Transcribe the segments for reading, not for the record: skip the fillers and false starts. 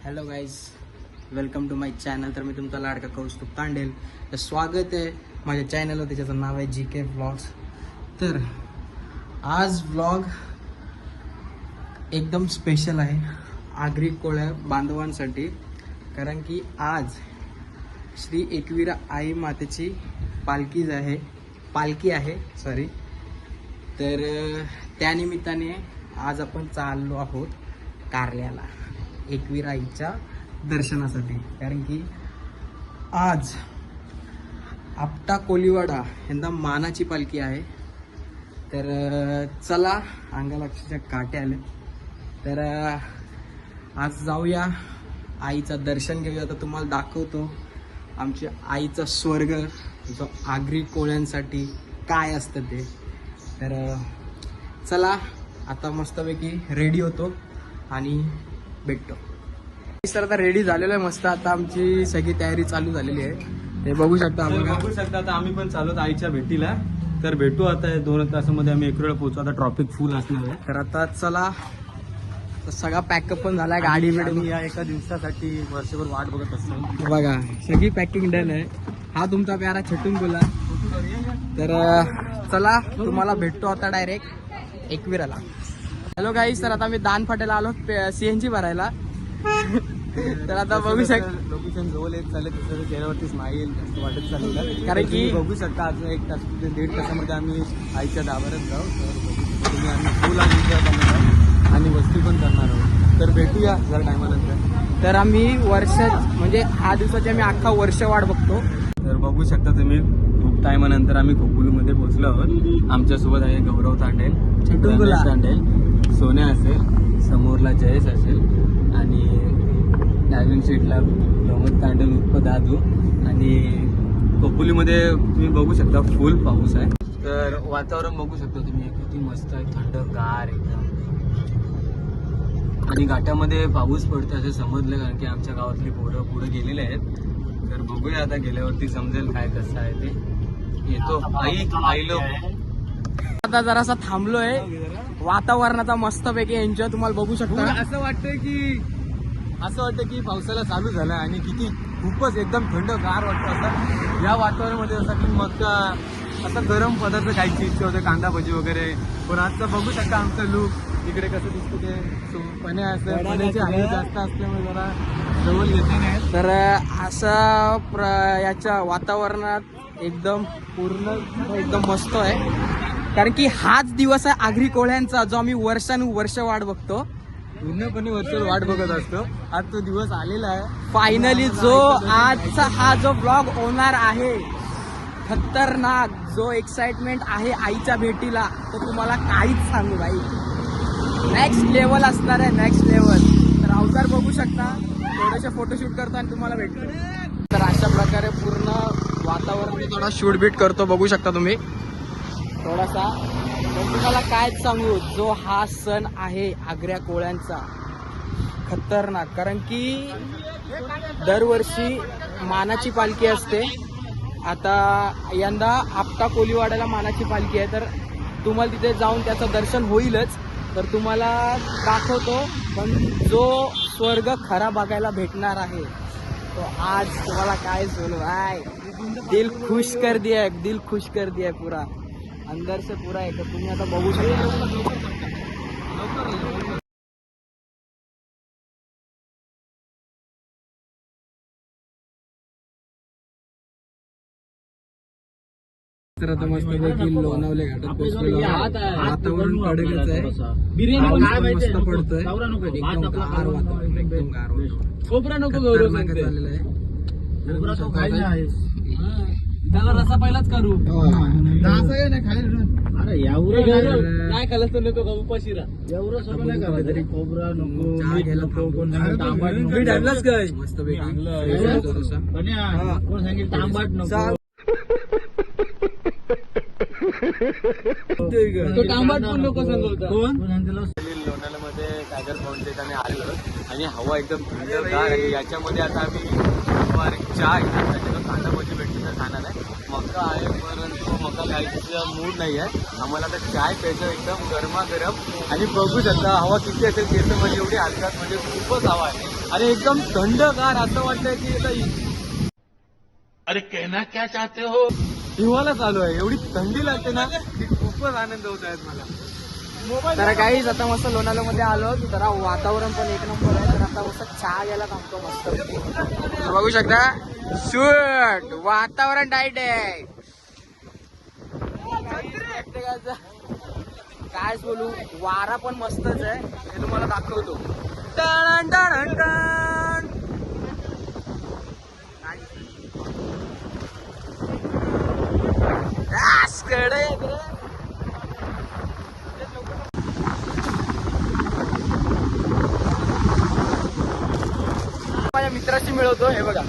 Hello guys, welcome to my channel. तर मी तुमचा लाडका कौस्तुभ तांडेल. तर स्वागत आहे माझ्या चॅनलवर. त्याच्याचं नाव आहे GK व्लॉग्स. तर आज व्लॉग एकदम स्पेशल आहे आगरी कोळ्या बांधवांसाठी, कारण की आज श्री एकविरा आई मातेची पालखी आहे. तर त्यानिमित्ताने आज आपण चाललो आहोत कारल्याला एकविरा आईच्या दर्शनासाठी, कारण की आज आपटा कोलीवाडा यंदा मानाची पालखी आहे. तर चला, अंगाला अक्षरशः काटे आले. तर आज जाऊया, आईचं दर्शन घेऊया. तर तुम्हाला दाखवतो आमच्या आईचा स्वर्ग, जो आगरी कोळ्यांसाठी काय असतं ते. तर चला, आता मस्तपैकी रेडी होतो आणि भेटतो. सर आता रेडी झालेलो आहे मस्त. आता आमची सगळी तयारी चालू झालेली आहे, ते बघू शकता आपण. बघू शकता आता आम्ही पण चालू आईच्या भेटीला. तर भेटू आता 2 तासामध्ये आम्ही एकवेळ पोहोचू. आता ट्रॉफिक फुल असणार आहे. तर आता चला, सगळा पॅकअप पण झालाय. गाडी आणि या एका दिवसासाठी वर्षभर वाट बघत असतो. बघा, सगळी पॅकिंग डन आहे. हा तुमचा प्यारा छटून बोला. तर चला, तुम्हाला भेटतो आता डायरेक्ट एकविराला. हॅलो गाईस, तर आता मी दान फाट्याला आलो CNG भरायला. तर आता बघू शकता लोकेशन जवळ येत चालत चेहऱ्यावरती स्माईल वाटत चाललेलं, कारण की बघू शकता अजून 1 तास ते 1.5 तासामध्ये आम्ही आईच्या दाबारात जाऊ. तर आम्ही फुल आणि वस्ती पण करणार आहोत. तर भेटूया जरा टायमानंतर. तर आम्ही म्हणजे हा दिवसाची आम्ही अख्खा वर्ष वाट बघतो. तर बघू शकता तुम्ही, खूप टायमानंतर आम्ही खोपोलीमध्ये पोहोचलो आहोत. आमच्यासोबत आहे गौरव तांडेल, रमेश तांडेल, सोन्या असेल, समोरला जयेश असेल आणि डायविंग सीटला प्रमोद तांडेल उर्फ दादू. आणि खोपोलीमध्ये तुम्ही बघू शकता फुल पाऊस आहे. तर वातावरण बघू शकता तुम्ही, किती मस्त आहे, थंडगार एकदम. आणि घाटामध्ये पाऊस पडतो असं समजलं, कारण की आमच्या गावातली पोरं पुढे गेलेले आहेत. तर बघूया आता गेल्यावरती समजेल काय कसं आहे ते. येतो आईलो. आता जरासा थांबलोय, वातावरणाचा मस्तपैकी एन्जॉय तुम्हाला बघू शकता. असं वाटतं की पावसाला चालू झाला आणि किती खूपच एकदम थंडगार वाटतं. असं या वातावरणामध्ये असं की मका असं गरम पदार्थ खायची इच्छा होते, कांदा भजी वगैरे. पण आता बघू शकता आमचं लुक इकडे कसं दिसतं ते. पणे असं पण्याची हानी जास्त असल्यामुळे जरा जवळ येते नाही. तर असं याच्या वातावरणात एकदम मस्त आहे, कारण की हाच दिवस आहे आगरी कोळ्यांचा, जो आम्ही वर्षानुवर्ष वाट बघतो. पूर्णपणे वर्षभर वाट बघत असतो. आज तो दिवस आलेला आहे फायनली. जो आजचा हा जो ब्लॉग होणार आहे खतरनाक, जो एक्साइटमेंट आहे आईच्या भेटीला, तो तुम्हाला काहीच सांगू भाई. नेक्स्ट लेवल असणार आहे, नेक्स्ट लेवल. तर अवतार बघू शकता, थोडेसे फोटोशूट करतो आणि तुम्हाला भेटतो. तर अशा प्रकारे पूर्ण वातावरण थोडा शूट बीट करतो, बघू शकता तुम्ही थोडासा. तर तुम्हाला कायच सांगू, जो हा सण आहे आगऱ्या कोळ्यांचा खतरनाक, कारण की दरवर्षी मानाची पालखी असते. आता यंदा आपटा कोलीवाड्याला मानाची पालखी आहे. तर तुम्हाला तिथे जाऊन त्याचं दर्शन होईलच. तर तुम्हाला दाखवतो, पण जो स्वर्ग खरा बघायला भेटणार आहे तो आज तुम्हाला काय बोलू भाई. दिल खुश कर दिया पूरा अंदर से पूरा आहे. तर तुम्ही आता बघू शकता. तर आता मस्तपैकी लोणावले घाटात पोहोचलेलो. वातावरण कडकच आहे, मस्त पडतोय, एकदम गार वातावरण झालेलं आहे. त्याला रसा पहिलाच करू. काय खालच नको का उपाशीरा तरी खोबरा नको, मीठ आणलंच काय मस्तपैकी. तांबाट नको. तो तांबाट पण लोक सांगत लोणावळ्यामध्ये टायगर फाउंटेन आम्ही आलेलो आणि हवा एकदम थंडगार. आणि याच्यामध्ये आता आम्ही चाय कांदा भजी भेटली तर खाणार आहे. मका आहे, परंतु मका खायचा मूड नाही आहे आम्हाला. आता चाय प्यायचं एकदम गरमागरम. आणि बघू शकता हवा किती असेल, केस म्हणजे एवढी हलकात, म्हणजे खूपच हवा आहे. अरे एकदम थंडगार असं वाटतंय की आता अरे कहना क्या चाहते हो? हिवाळा चालू आहे. एवढी थंडी लागते ना की खूपच आनंद होत आहेत मला. तर काहीच आता मस्त लोणावळ्यामध्ये आलो. जरा वातावरण पण एक नंबर आहे. तर आता मस्त चहा घ्यायला थांबतो मस्त. तर बघू शकता शूट वातावरण टाईट आहे. काय बोलू, वारा पण मस्तच आहे. हे तुम्हाला दाखवतो. टण टण टण. कडे माझ्या मित्राशी मिळवतो. हे बघा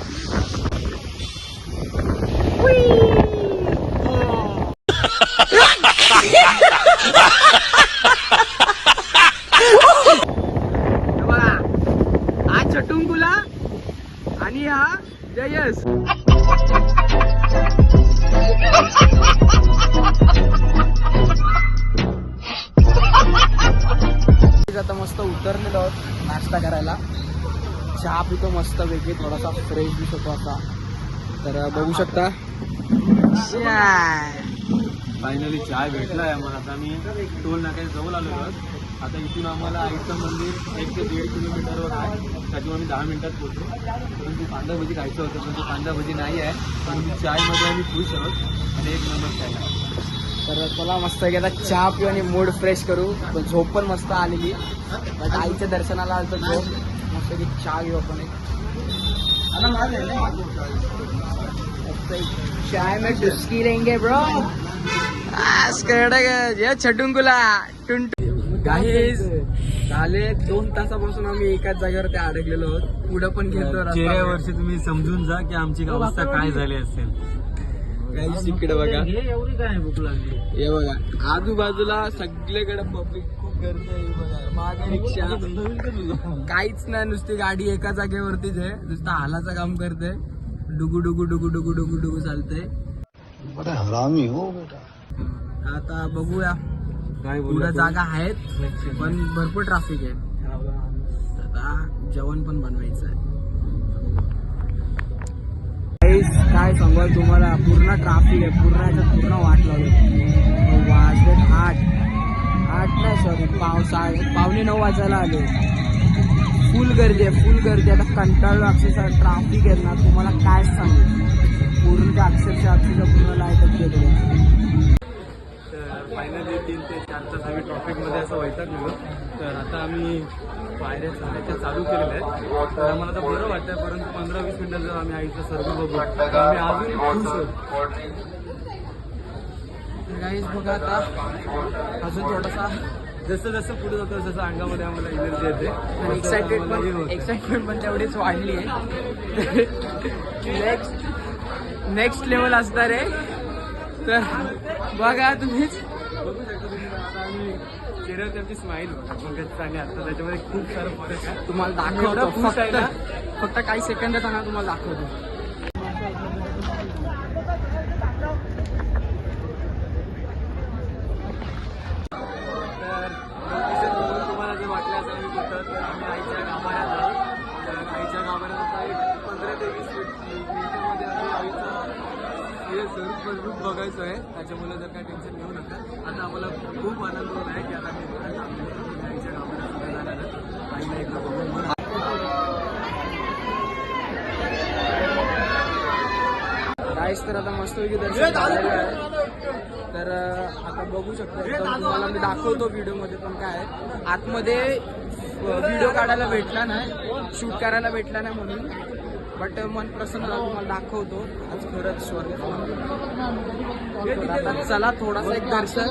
हे बघा, हा छटुंकुला आणि हा जयस. आता मस्त उतरलेलो आहोत नाश्ता करायला. चहा पितो मस्त वेगळी, थोडासा फ्रेश दिसतो असा. तर बघू शकता फायनली चाय भेटला आहे आम्हाला. आता आम्ही टोल नाक्याच्या जवळ आलो आहोत. आता इथून आम्हाला आईचं मंदिर 1 ते 1.5 किलोमीटरवर आहे. त्याच्यावर आम्ही 10 मिनिटात पोहोचतो. परंतु कांदा भजी खायचं होतं, पण कांदा भजी नाही आहे. परंतु चायमध्ये आम्ही खुश आहोत आणि 1 नंबर चाय आहे. तर चला मस्त आता चहा पिऊ आणि मूड फ्रेश करू. पण झोप पण मस्त आलेली. बट आईच्या दर्शनाला आलं तर झोप मस्त की चहा घेऊ आपण. चाय में डुस्की लेंगे ब्रो. छटुंकुला गाईज झाले 2 तासापासून आम्ही एकाच जागेवर ते अडकलेलो आहोत. पुढं पण घेतो. चेहऱ्यावरची तुम्ही समजून जा की आमची अवस्था काय झाली असेल. गाईज इकडे बघा, एवढी काय भूक लागली. हे बघा आजूबाजूला सगळीकडे पब्लिक खूप गर्दी आहे. बघा मागे रिक्षा काहीच नाही, नुसती गाडी एका जागेवरतीच आहे. नुसतं हालाचं काम करते. डुगू डुगू डुगू डुगू डुगू डुगू चालतंय. बड़ा हरामी हो बेटा. आता बघूया, काय पुढे जागा आहेत पण भरपूर ट्रॅफिक आहे. आता जेवण पण बनवायचं आहे. काय सांगू तुम्हाला, पूर्ण ट्रॅफिक आहे. पूर्ण याच्यात पूर्ण वाट लावली. वाजले 8 नाही सॉरी 8:45 वाजायला आले. फुल गर्दी आहे, फुल गर्दी. आता कंटाळलो अक्षरशः. ट्रॅफिक आहे ना, तुम्हाला काय सांगू. पूर्ण अक्षरशः पूर्ण लाईटच गेले. फायनली 3 ते 4 तास आम्ही ट्रॉफिकमध्ये असं वैतागलो. तर आता आम्ही पायऱ्या चालायच्या चालू केलेल्या आहेत. तर आम्हाला आता बरं वाटतं. परंतु 15-20 मिनिटात जर आम्ही आईचं सर्व बघू तर आम्ही अजून खुश आहोत. गाईज बघा आता अजून थोडासा जसं जसं पुढे जातो जसं अंगामध्ये आम्हाला एनर्जी येते. एक्साइटमेंट पण तेवढीच वाढली आहे. नेक्स्ट लेवल असणार आहे. तर बघा तुम्हीच बघू शकता तुम्ही. आता आम्ही चेहऱ्यावर त्यांची स्माईल आणि आता त्याच्यामध्ये खूप सारं फरक आहे. तुम्हाला दाखवतो. फक्त काही सेकंदात ना तुम्हाला दाखवतो. तुम्हाला जर वाटलं असं आम्ही कुठं तर आम्ही आईच्या गाभाऱ्यात आहोत. तर आईच्या गाभाऱ्यात आता 15 ते 20 मिनिटामध्ये आम्ही आईचं स्वरूप बघायचं आहे. त्याच्यामुळे जर काही टेन्शन घेऊ नका. आता आम्हाला खूप आनंद होत आहे की आता मी आईच्या गाभाऱ्यात जाणार आईला एकदा बघून. गाईस तर आता मस्तपैकी दर्शन झालेलं आहे. तर आता बघू शकता. तुम्हाला मी दाखवतो व्हिडिओमध्ये. पण काय आहे, आतमध्ये व्हिडिओ काढायला भेटला नाही, शूट करायला भेटला नाही म्हणून. बट मन प्रसन्न झालं, तुम्हाला दाखवतो. आज खरंच स्वर्ग. चला थोडासा एक दर्शन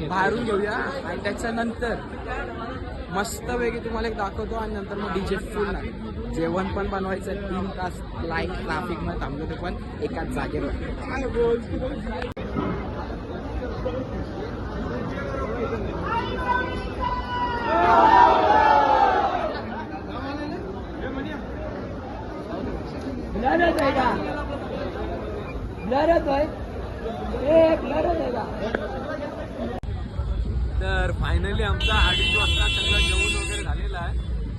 बाहेरून घेऊया आणि त्याच्यानंतर मस्त वेगळी तुम्हाला एक दाखवतो. आणि नंतर मग डीजे फुल नाही. जेवण पण बनवायचं. 3 तास लाईट ट्रॅफिकमध्ये थांबलो ते पण एकाच जागेवर. तर फायनली आमचा 2:30 वाजता सगळं जेवण वगैरे झालेलं आहे.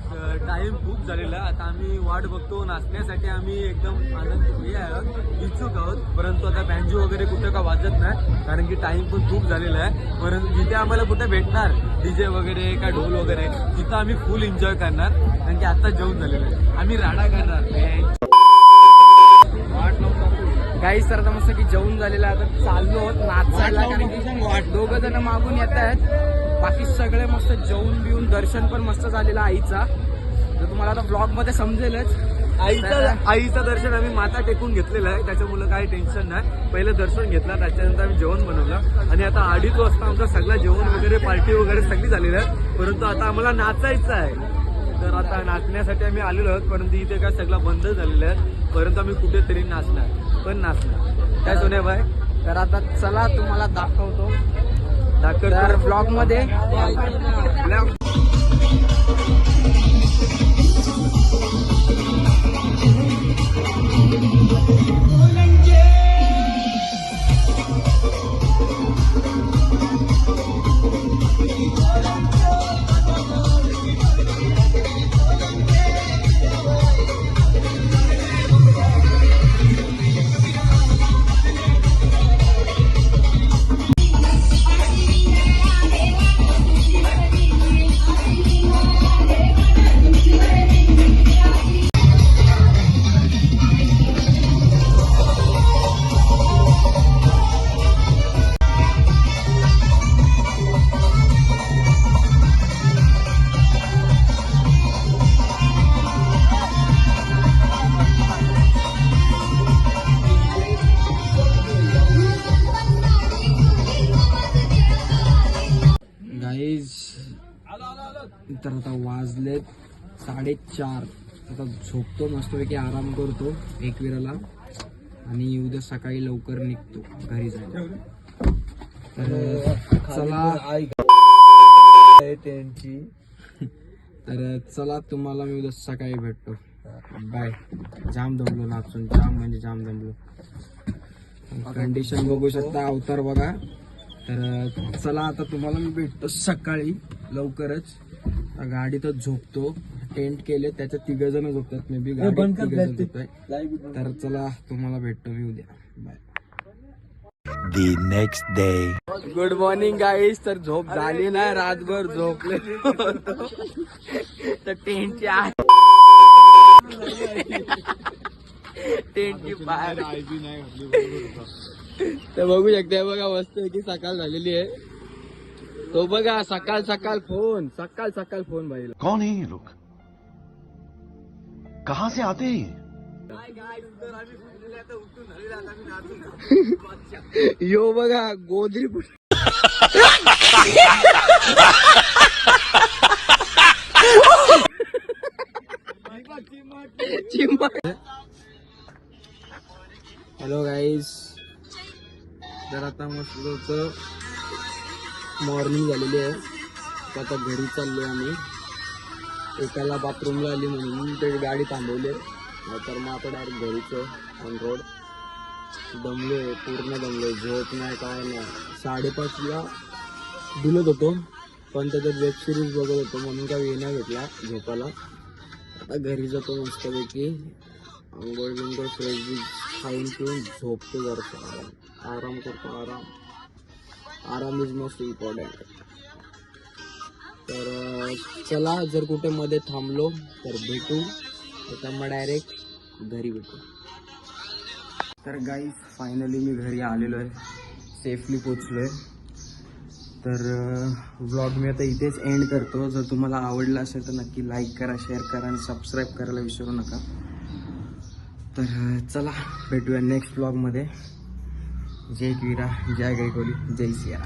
टाइम खूप झालेला आहे. आता आम्ही वाट बघतो नाचण्यासाठी. आम्ही एकदम इच्छुक आहोत, परंतु आता बँजो वगैरे कुठं का वाजत नाही, कारण की टाइम पण खूप झालेला आहे. परंतु जिथे आम्हाला कुठे भेटणार डीजे वगैरे का ढोल वगैरे, तिथं आम्ही फुल एन्जॉय करणार, कारण की आता जेवण झालेलं आहे. आम्ही राडा करणार. गाईस तर आता मस्त की जेवण झालेलं आहे. आता चाललो आहोत नाचायला, कारण की 2 जण मागून येत आहेत. बाकी सगळे मस्त जेवून बिवून, दर्शन पण मस्त झालेलं आईचा, तर तुम्हाला आता ब्लॉग मध्ये समजेलच. आईचं दर्शन आम्ही माथा टेकून घेतलेलं आहे, त्याच्यामुळे काही टेन्शन नाही. पहिलं दर्शन घेतलं, त्याच्यानंतर आम्ही जेवण बनवलं आणि आता 2:30 वाजता आमचा सगळा जेवण वगैरे पार्टी वगैरे सगळी झालेली आहे. परंतु आता आम्हाला नाचायचं आहे, तर आता नाचण्यासाठी आम्ही आलेलो आहोत. परंतु इथे काय सगळं बंद झालेलं आहे, परंतु आम्ही कुठेतरी नाचणार, पण नाचणार. काय सोन्या बाय? तर आता चला तुम्हाला दाखवतो तर ब्लॉग मध्ये. गाईज तर आता वाजलेत 4:30. आता झोपतो मस्तपैकी, आराम करतो एकविराला, आणि उद्या सकाळी लवकर निघतो घरी जायला. तर चला त्यांची तर चला, तुम्हाला मी उद्या सकाळी भेटतो. बाय. जाम दमलो नाचून, जाम म्हणजे जाम दमलो. कंडिशन बघू शकता, अवतार बघा. तर चला, आता तुम्हाला मी भेटतो सकाळी लवकरच. गाडीतच झोपतो, टेंट केले, त्याच्यात 3 जण झोपतात, मे बी गाडीत 3 जण झोपताय. तर चला, तुम्हाला भेटतो मी उद्या. Bye. The next day. Good morning guys. तर झोप झाली नाही, रातभर झोपले तर टेंटची बाहेर तर बघू शकता. बघा मस्त की सकाळ झालेली आहे. तो बघा सकाळ सकाळ फोन भाईला. कौन है ये लोग? कहाँ से आते हैं? यो बघा गोदरी हॅलो गाईज. तर आता मस्त मॉर्निंग झालेली आहे. तर आता घरी चाललोय आम्ही. एकाला बाथरूमला आली म्हणून ते गाडी थांबवली, तर मग आता डायरेक्ट घरीच ऑन रोड. दमलोय, पूर्ण दमलोय, झोप नाही काय नाही. 5:30ला दिलत होतो, पण त्याच्यात वेब सिरीज बघत होतो म्हणून काय वेळ नाही भेटला झोपायला. आता घरी जातो मस्तपैकी, आंघोळ बिंघोळ फ्रेश खाऊन पिऊन झोपतो, जरा आराम करतो. आराम इज मोस्ट इम्पॉर्टंट. तर चला, जर कुठे मध्ये थांबलो तर भेटू, आता मग डायरेक्ट घरी भेटू. तर गाईज फायनली मी घरी आलेलो आहे, सेफली पोचलो आहे. तर व्लॉग मी आता इथेच एंड करतो. जर तुम्हाला आवडला असेल तर नक्की लाईक करा, शेअर करा आणि सबस्क्राईब करायला विसरू नका. तर चला, भेटूया नेक्स्ट व्लॉगमध्ये. जय वीरा, जय गैकोली, जय सिया.